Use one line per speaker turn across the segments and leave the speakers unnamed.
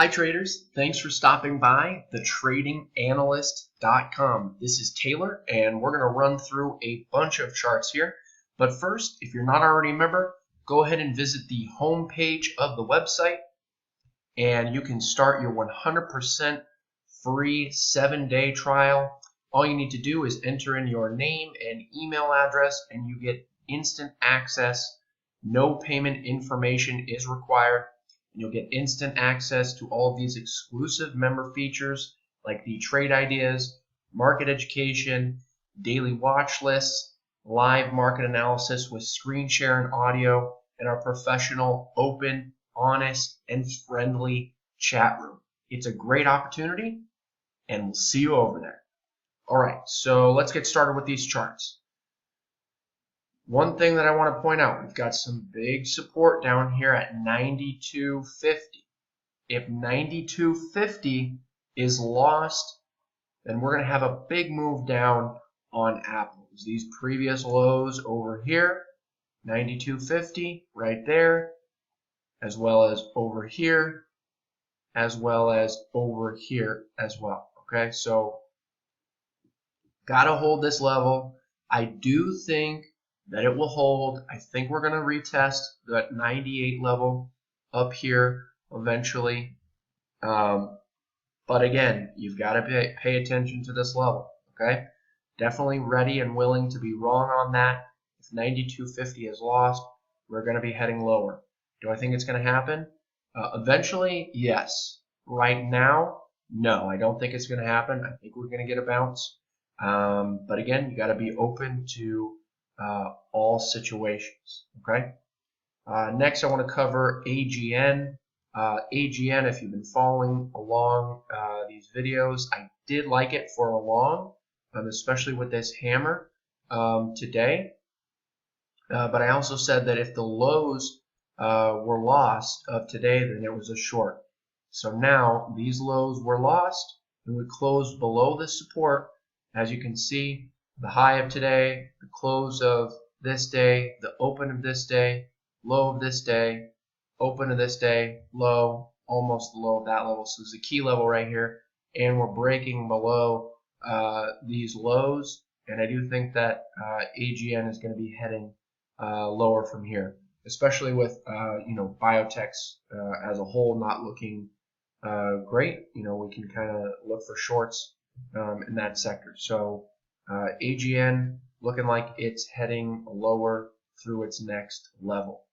Hi traders, thanks for stopping by thetradinganalyst.com. This is Taylor and we're going to run through a bunch of charts here. But first, if you're not already a member, go ahead and visit the home page of the website and you can start your 100% free 7-day trial. All you need to do is enter in your name and email address and you get instant access. No payment information is required. You'll get instant access to all of these exclusive member features like the trade ideas, market education, daily watch lists, live market analysis with screen share and audio, and our professional, open, honest, and friendly chat room. It's a great opportunity, and we'll see you over there. All right, so let's get started with these charts. One thing that I want to point out, we've got some big support down here at 92.50. If 92.50 is lost, then we're going to have a big move down on Apple. These previous lows over here, 92.50 right there, as well as over here, as well as over here as well. Okay, so got to hold this level. I do think that it will hold. I think we're going to retest that 98 level up here eventually. But again, you've got to pay attention to this level. Okay, definitely ready and willing to be wrong on that. If 92.50 is lost, we're going to be heading lower. Do I think it's going to happen? Eventually, yes. Right now, no. I don't think it's going to happen. I think we're going to get a bounce. But again, you got to be open to all situations. Okay. Next, I want to cover AGN. AGN, if you've been following along these videos, I did like it for a long, especially with this hammer today. But I also said that if the lows were lost of today, then it was a short. So now these lows were lost, and we closed below this support. As you can see, the high of today, the close of this day, the open of this day, low of this day, open of this day, low, almost the low of that level. So there's a key level right here, and we're breaking below these lows. And I do think that AGN is going to be heading lower from here, especially with biotechs as a whole not looking great. We can kind of look for shorts in that sector. So AGN looking like it's heading lower through its next level.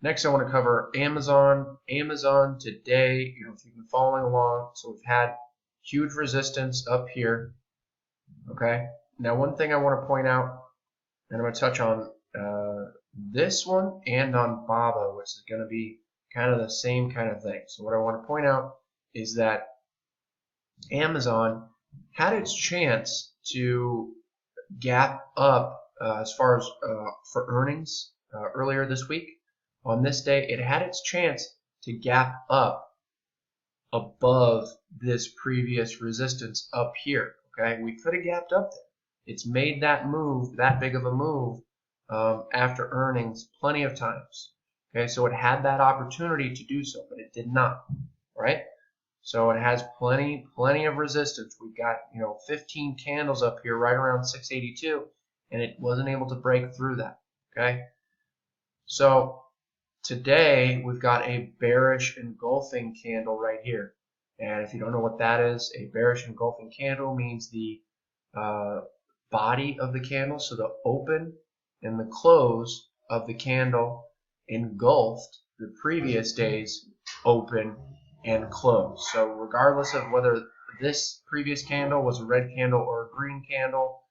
Next, I want to cover Amazon. Amazon today, if you've been following along, so we've had huge resistance up here. Okay. Now, one thing I want to point out, and I'm going to touch on this one and on BABA, which is going to be kind of the same kind of thing. So what I want to point out is that Amazon had its chance to gap up as far as for earnings earlier this week. On this day, it had its chance to gap up above this previous resistance up here. Okay, we could have gapped up there. It's made that move, that big of a move after earnings plenty of times. Okay, so it had that opportunity to do so, but it did not. Right? So it has plenty of resistance. We've got 15 candles up here right around 682, and it wasn't able to break through that. Okay, so today we've got a bearish engulfing candle right here, and if you don't know what that is, a bearish engulfing candle means the body of the candle, so the open and the close of the candle engulfed the previous day's open and close. So regardless of whether this previous candle was a red candle or a green candle,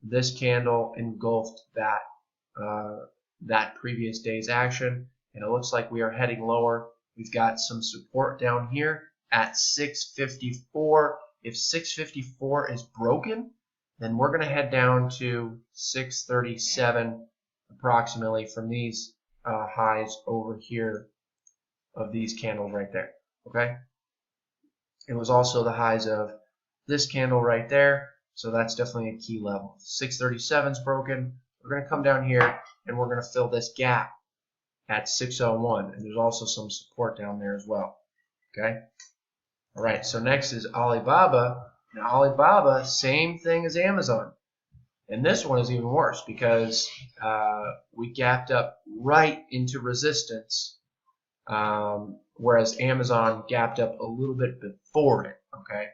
this candle engulfed that that previous day's action, and it looks like we are heading lower. We've got some support down here at 654. If 654 is broken, then we're going to head down to 637 approximately from these highs over here of these candles right there. Okay, it was also the highs of this candle right there, so that's definitely a key level. 637 is broken. We're going to come down here and we're going to fill this gap at 601, and there's also some support down there as well. Okay. All right. So next is Alibaba. Now Alibaba, same thing as Amazon. And this one is even worse because we gapped up right into resistance, whereas Amazon gapped up a little bit before it. Okay,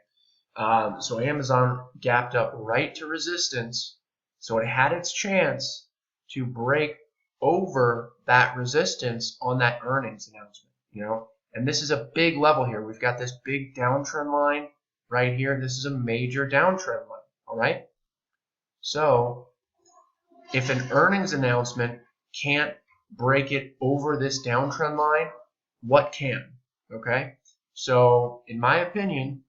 so Amazon gapped up right to resistance, so it had its chance to break over that resistance on that earnings announcement. And this is a big level here. We've got this big downtrend line right here. This is a major downtrend line. All right. So if an earnings announcement can't break it over this downtrend line, what can? Okay, so in my opinion,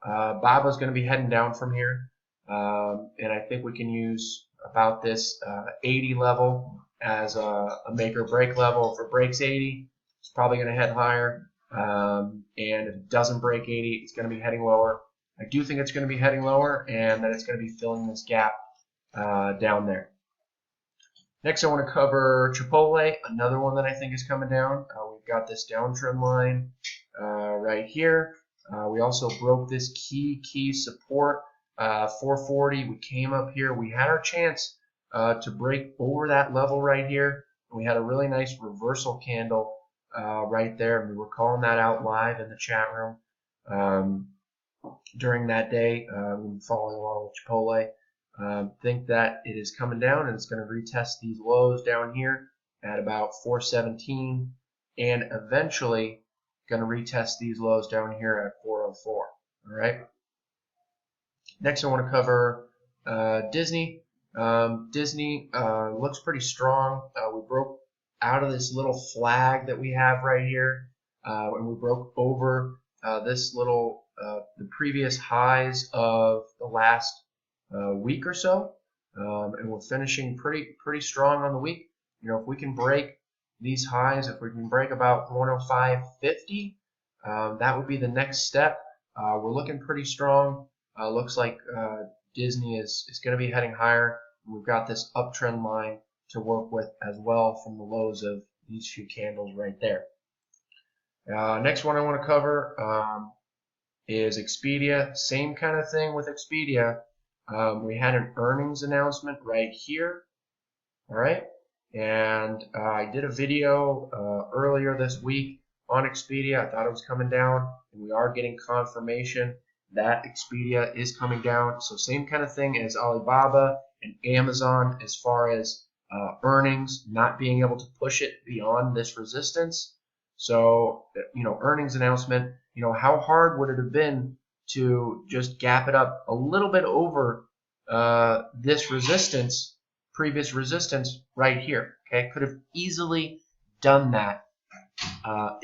Baba's going to be heading down from here, and I think we can use about this 80 level as a make or break level. If it breaks 80, it's probably going to head higher, and if it doesn't break 80, it's going to be heading lower. I do think it's going to be heading lower, and that it's going to be filling this gap down there. Next, I want to cover Chipotle, another one that I think is coming down. We've got this downtrend line right here. We also broke this key support, 440. We came up here. We had our chance to break over that level right here. We had a really nice reversal candle right there, and we were calling that out live in the chat room during that day. We following along with Chipotle. Think that it is coming down, and it's going to retest these lows down here at about 417, and eventually going to retest these lows down here at 404. All right. Next, I want to cover Disney. Disney looks pretty strong. We broke out of this little flag that we have right here, and we broke over this little the previous highs of the last week or so, and we're finishing pretty strong on the week. If we can break these highs, if we can break about 105.50, that would be the next step. We're looking pretty strong. Looks like Disney is going to be heading higher. We've got this uptrend line to work with as well from the lows of these few candles right there. Next one I want to cover is Expedia. Same kind of thing with Expedia. We had an earnings announcement right here, all right, and I did a video earlier this week on Expedia. I thought it was coming down, and we are getting confirmation that Expedia is coming down. So same kind of thing as Alibaba and Amazon as far as earnings not being able to push it beyond this resistance. So earnings announcement, how hard would it have been to just gap it up a little bit over this resistance, previous resistance right here. Okay, could have easily done that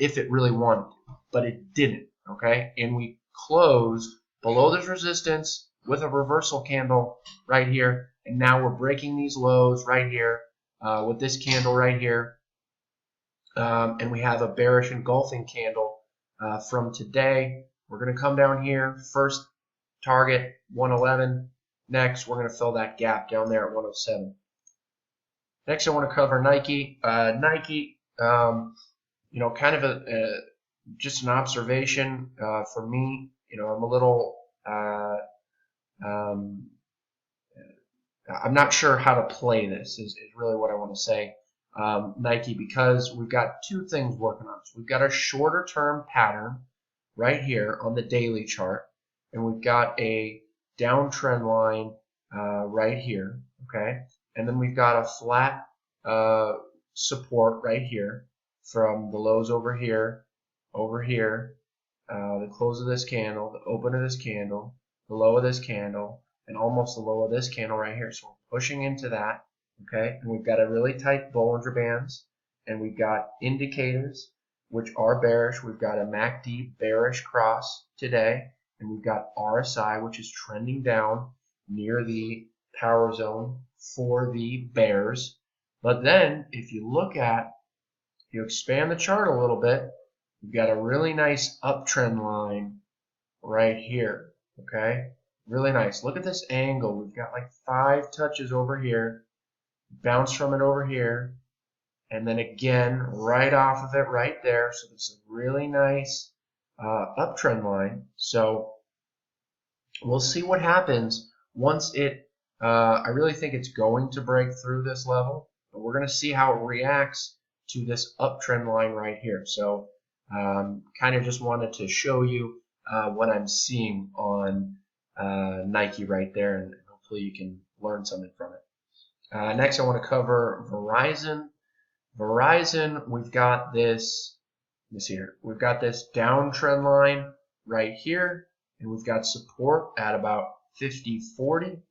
if it really wanted, but it didn't. Okay, and we closed below this resistance with a reversal candle right here, and now we're breaking these lows right here with this candle right here, and we have a bearish engulfing candle from today. We're going to come down here, first target 111. Next, we're going to fill that gap down there at 107. Next, I want to cover Nike. Nike, kind of just an observation for me. I'm a little, I'm not sure how to play this. Is really what I want to say. Nike, because we've got two things working on us. We've got a shorter term pattern right here on the daily chart, and we've got a downtrend line right here, okay, and then we've got a flat support right here from the lows over here, the close of this candle, the open of this candle, the low of this candle, and almost the low of this candle right here. So we're pushing into that, okay, and we've got a really tight Bollinger Bands, and we've got indicators which are bearish. We've got a MACD bearish cross today, and we've got RSI, which is trending down near the power zone for the bears. But then, if you expand the chart a little bit, we've got a really nice uptrend line right here, okay? Really nice. Look at this angle. We've got like 5 touches over here, bounce from it over here, and then again right off of it right there. So this is a really nice uptrend line. So we'll see what happens once it, I really think it's going to break through this level, but we're going to see how it reacts to this uptrend line right here. So kind of just wanted to show you what I'm seeing on Nike right there, and hopefully you can learn something from it. Next, I want to cover Verizon. Verizon, we've got this here. We've got this downtrend line right here, and we've got support at about 50.40.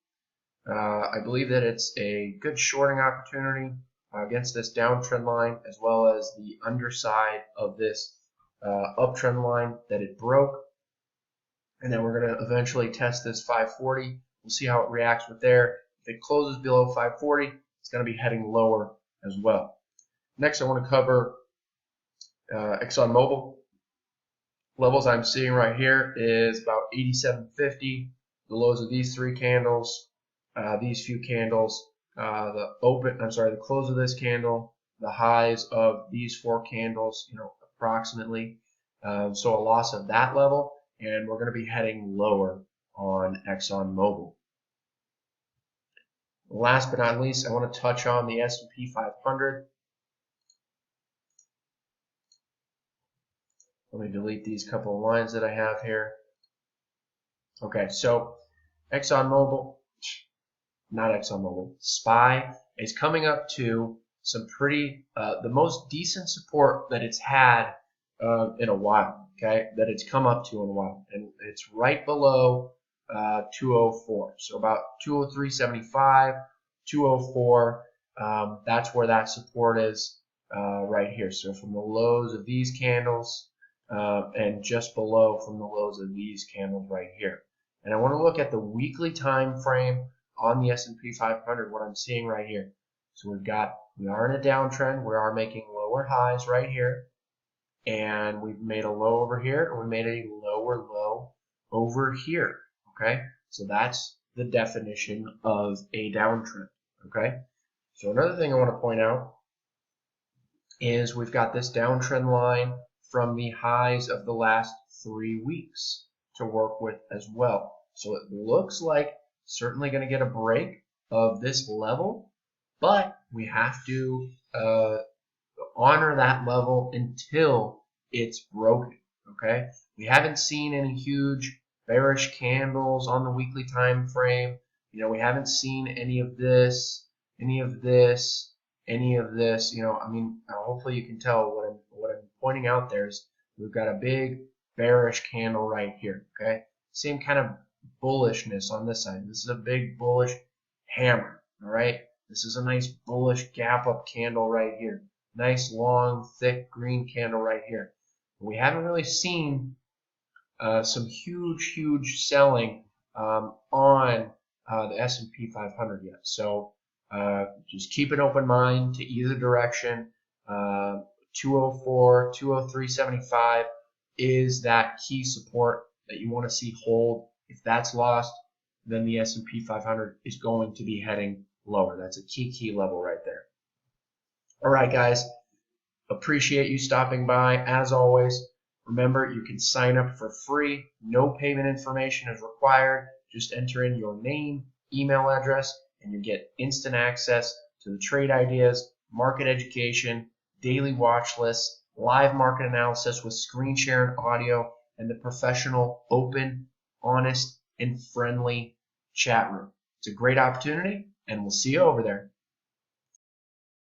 I believe that it's a good shorting opportunity against this downtrend line, as well as the underside of this uptrend line that it broke. And then we're going to eventually test this 540. We'll see how it reacts with there. If it closes below 540, it's going to be heading lower as well. Next, I want to cover Exxonmobil. Levels I'm seeing right here is about 87.50. The lows of these three candles, these few candles, the close of this candle, the highs of these four candles, approximately. So a loss of that level, and we're going to be heading lower on Exxonmobil. Last but not least, I want to touch on the S&P 500. Let me delete these couple of lines that I have here. Okay, so Exxonmobil, SPY is coming up to some pretty, the most decent support that it's had in a while, okay, that it's come up to in a while. And it's right below 204. So about 203.75, 204, that's where that support is right here. So from the lows of these candles, and just below from the lows of these candles right here. And I want to look at the weekly time frame on the S&P 500, what I'm seeing right here. So we are in a downtrend. We are making lower highs right here, and we've made a low over here, and we made a lower low over here. Okay, so that's the definition of a downtrend. Okay, so another thing I want to point out is we've got this downtrend line from the highs of the last 3 weeks to work with as well. So it looks like certainly going to get a break of this level, but we have to honor that level until it's broken. Okay, we haven't seen any huge bearish candles on the weekly time frame. We haven't seen any of this. Hopefully you can tell what I'm pointing out there is we've got a big bearish candle right here. Okay, same kind of bullishness on this side. This is a big bullish hammer. All right, this is a nice bullish gap up candle right here. Nice long thick green candle right here. We haven't really seen some huge selling on the S&P 500 yet. So just keep an open mind to either direction. 204, 203.75 is that key support that you want to see hold. If that's lost, then the S&P 500 is going to be heading lower. That's a key level right there. All right, guys. Appreciate you stopping by. As always, remember you can sign up for free. No payment information is required. Just enter in your name, email address, and you get instant access to the trade ideas, market education, daily watch lists, live market analysis with screen share and audio, and the professional, open, honest, and friendly chat room. It's a great opportunity, and we'll see you over there.